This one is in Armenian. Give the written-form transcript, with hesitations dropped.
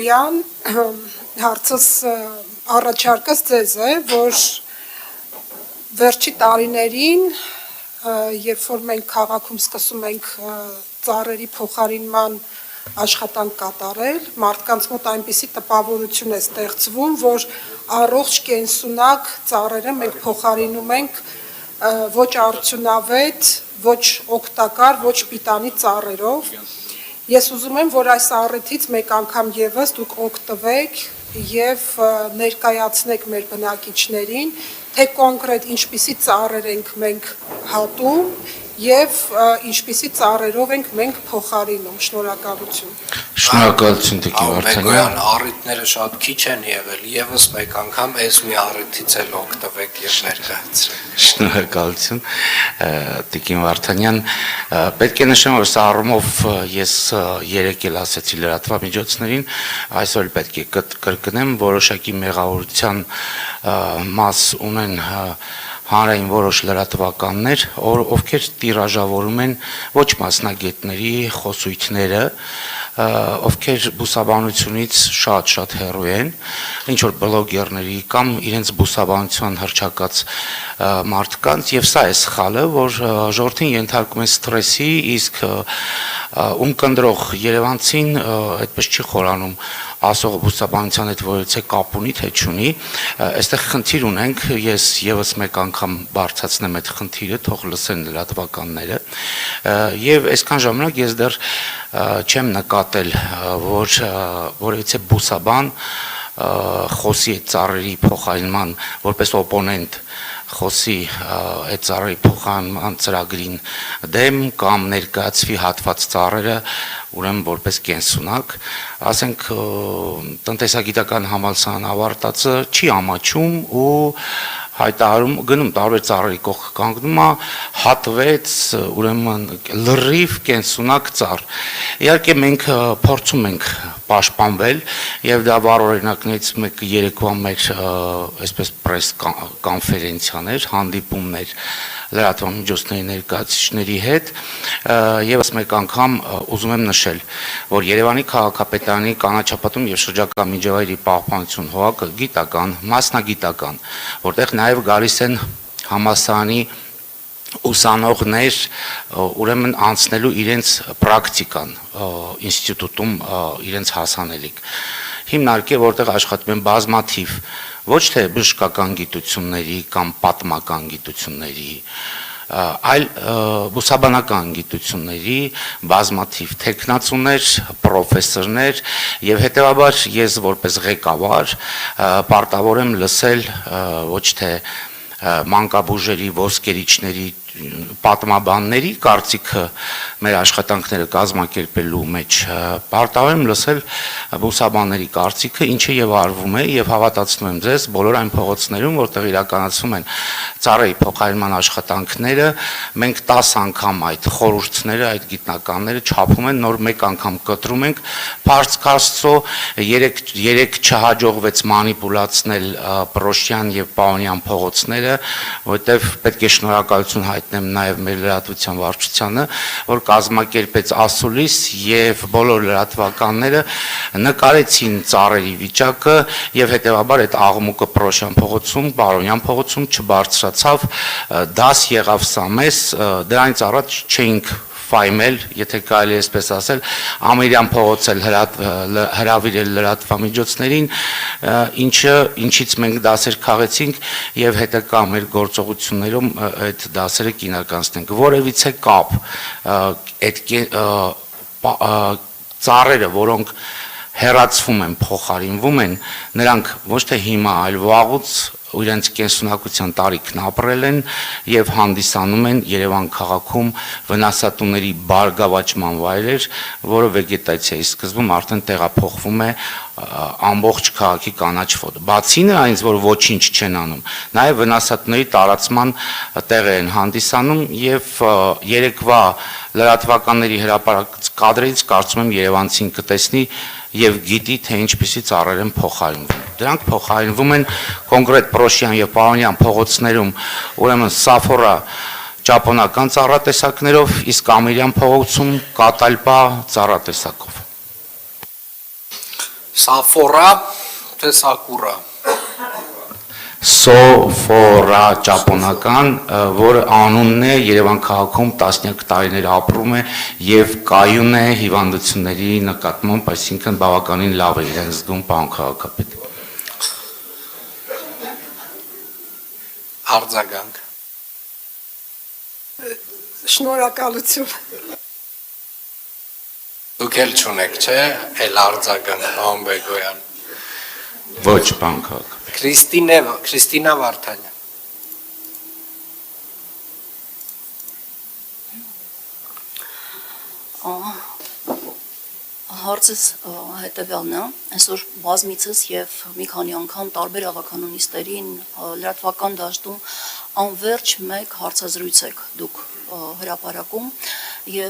Յան հարցս առաջարկս ձեզ է, որ վերջի տարիներին, երբ որ մենք քաղաքում սկսում ենք ծառերի փոխարինման աշխատանք կատարել, մարդկանց մոտ այնպիսի տպավորություն է ստեղծվում, որ առողջ կենսունակ ծառերը մենք փոխարինում ենք ոչ արդյունավետ, ոչ օգտակար, ոչ պիտանի ծառերով։ Ես ուզում եմ, որ այս առիթից մեկ անգամ ևս դուք օգտվեք եւ ներկայացնեք մեր բնակիչներին, թե կոնկրետ ինչպիսի ծառեր ենք մենք հատում եւ ինչպիսի ծառերով ենք մենք փոխարինում։ Շնորհակալություն։ Շնորհակալություն Տիկին Վարդանյան։ Առիթները շատ քիչ են եղել, եւս մեկ անգամ այս մի առիթից էլ օգտվեք եւ ներկայացրեք։ Շնորհակալություն Տիկին Վարդանյան։ Պետք է նշեմ, որ սա առումով ես երեկ էլ ասեցի լրատվամիջոցներին, այսօր պետք է կրկնեմ, որոշակի մեղավորության մաս ունեն հանրային որոշ լրատվականներ, ովքեր տիրաժավորում են ոչ մասնագետների խոսույթները, ովքեր բուսաբանությունից շատ հեռու են, ինչ-որ բլոգերների կամ իրենց բուսաբանության հռչակած մարդկանց, եւ սա է սխալը, որ ժողովրդին ենթարկում է սթրեսի, իսկ ում կնդրող երևանցին այդպես չի խորանում ասողը բուսաբանության հետ որևէ կապ ունի, թե չունի, այստեղ խնդիր ունենք, ես եւս մեկ անգամ բարձրացնեմ այդ խնդիրը, թող լսեն լրատվականները, եւ այսքան ժամանակ ես դեռ չեմ նկատել, որ որևէ բուսաբան խոսի այդ ծառերի փոխարինման որպես օպոնենտ խոսի այդ ծառերի փոխարինման ծրագրին դեմ կամ ներկայացվի հատված ծառերը ուրեմն որպես կենսունակ, ասենք տնտեսագիտական համալսարան ավարտածը չի ամաչում ու հայտարարում գնում տարբեր ծառերի կողք կանգնում է հատվեց ուրեմն լրիվ կենսունակ ծառ։ Իհարկե մենք փորձում ենք պաշտպանվել եւ դա վառ օրինակներից մեկը երեկվա մեր այսպես պրես կոնֆերենցիաներ, հանդիպումներ լրատվամիջոցների ներկայացուցիչների հետ եւս մեկ անգամ ուզում եմ նշել, որ Երևանի քաղաքապետարանի կանաչապատում եւ շրջակա միջավայրի պահպանություն հողակը գիտական, մասնագիտական, որտեղ նաեւ գալիս են համալսարանի ուսանողներ ուրեմն անցնելու իրենց պրակտիկան ինստիտուտում իրենց հասանելիք հիմնարկե որտեղ աշխատում են բազմաթիվ ոչ թե բժշկական գիտությունների կամ պատմական գիտությունների այլ բուսաբանական գիտությունների բազմաթիվ տեխնացուներ, պրոֆեսորներ եւ հետեւաբար ես որպես ղեկավար պարտավոր եմ լսել ոչ թե մանկաբուժերի, ոսկերիչների, պատմաբանների կարծիքը մեր աշխատանքները կազմակերպելու մեջ պարտավոր եմ լսել բուսաբանների կարծիքը, ինչը եւ արվում է եւ հավատացնում եմ ձեզ բոլոր այն փողոցներում, որտեղ իրականացվում են ծառերի փոխարինման աշխատանքները, մենք 10 անգամ այդ խորհուրդները, այդ գիտնականները չափում են, նոր մեկ անգամ կտրում ենք, բարձկաստծո 3 չհաջողվեց մանիպուլացնել Պրոշյան եւ Պաունյան փողոցները, որտեղ պետք է շնորհակալություն հայտնեմ նաև մեր լրատվության վարչությանը, որ կազմակերպեց ասուլիս եւ բոլոր լրատվականները նկարեցին ծառերի վիճակը եւ հետեւաբար այդ աղմուկը Պրոշյան փողոցում, Պարոնյան փողոցում չբարձրացավ, դաս եղավ սա մեզ, դրանից առաջ չէինք ֆայմել, եթե կարելի է այսպես ասել, ամերյան փողոցել հրավիրել լրատվամիջոցներին, ինչից մենք դասեր քաղեցինք եւ հետագա մեր գործողություններում այդ դասերը կիրականացնենք։ Որևիցե կապ այդ ծառերը, որոնք հեռացվում են, փոխարինվում են, նրանք ոչ թե հիմա, այլ վաղուց իրենց կենսունակության տարիքն ապրել են եւ հանդիսանում են Երևան քաղաքում վնասատուների բարգավաճման վայրեր, որը վեգետացիայի սկզբում արդեն տեղափոխվում է ամբողջ քաղաքի կանաչ ֆոտ։ Բացի նրանից, որ ոչինչ չեն անում, նաեւ վնասատուների տարածման տեղ են հանդիսանում եւ երեկվա լրատվականների հրապարակած կադրերից կարծում եմ Երևանցին կտեսնի եւ գիտի, թե ինչպիսի ծառեր են փոխարինվում։ Դրանք փոխարինվում են կոնկրետ Պրոշյան եւ Պաունյան փողոցներում, ուրեմն Սաֆորա ճապոնական ծառատեսակներով, իսկ Ամիրյան փողոցում կատալպա ծառատեսակով։ Սաֆորա, թե Սակուրա։ Սոֆորա ճապոնական, որը անունն է Երևան քաղաքում տասնյակ տարիներ ապրում է եւ կայուն է հիվանդությունների նկատմամբ, այսինքն բավականին լավ է իրեն զգում պարոն քաղաքապետ։ Արձագանք։ Շնորհակալություն։ Դուք էլ չունեք, չէ՞, էլ արձագանք, պարոն Բեգոյան։ Ոչ, պարոն քաղաքապետ։ Քրիստինա Վարդանյան։ Հարցս հետևյալն է, այսօր բազմիցս եւ մի քանի անգամ տարբեր ավականոնիստերին լրատվական դաշտում անverջ մեկ հարցազրույց եք դուք հրապարակում եւ